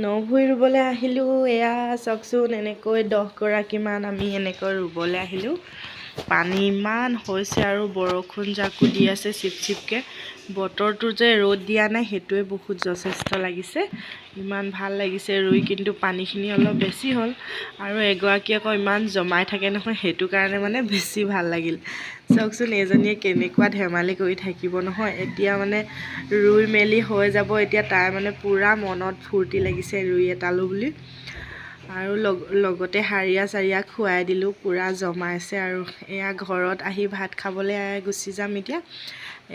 নভুই ৰুবলৈ আহিলোঁ। এয়া চাওকচোন, এনেকৈ 10গৰাকীমান আমি এনেকৈ ৰুবলৈ আহিলোঁ। পানী ইমান হৈছে আৰু বৰষুণ জাকো দি আছে চিপ চিপকৈ। বতৰটো যে ৰ'দ দিয়া নাই সেইটোৱে বহুত যথেষ্ট লাগিছে। ইমান ভাল লাগিছে ৰুই, কিন্তু পানীখিনি অলপ বেছি হ'ল আৰু এগৰাকী আকৌ ইমান জমাই থাকে নহয়, সেইটো কাৰণে মানে বেছি ভাল লাগিল। চাওকচোন এইজনীয়ে কেনেকুৱা ধেমালি কৰি থাকিব নহয়। এতিয়া মানে ৰুই মেলি হৈ যাব। এতিয়া তাই মানে পূৰা মনত ফূৰ্তি লাগিছে ৰুই এটালোঁ বুলি। আৰু লগতে হাৰিয়া চাৰিয়া খুৱাই দিলোঁ, পূৰা জমাইছে। আৰু এয়া ঘৰত আহি ভাত খাবলৈ গুচি যাম এতিয়া।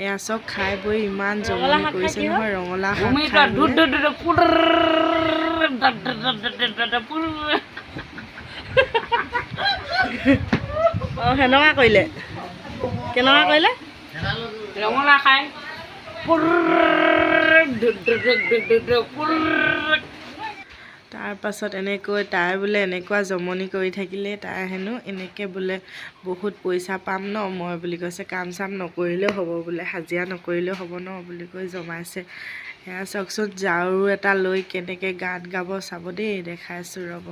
এয়া চব খাই বৈ ইমান জমনি কৰিছে নহয়। ৰঙালাও শাক খাই অঁ সেনেকুৱা কৰিলে, কেনেকুৱা কৰিলে? ৰঙালাও খাই তাৰপাছত এনেকৈ তাই বোলে এনেকুৱা জমনি কৰি থাকিলে তাই হেনো এনেকৈ বোলে বহুত পইচা পাম ন মই বুলি কৈছে। কাম চাম নকৰিলেও হ'ব বোলে, হাজিৰা নকৰিলেও হ'ব ন বুলি কৈ জমাইছে। সেয়া চাওকচোন, ঝাৰু এটা লৈ কেনেকৈ গান গাব চাব দেই, দেখাইছোঁ ৰ'ব।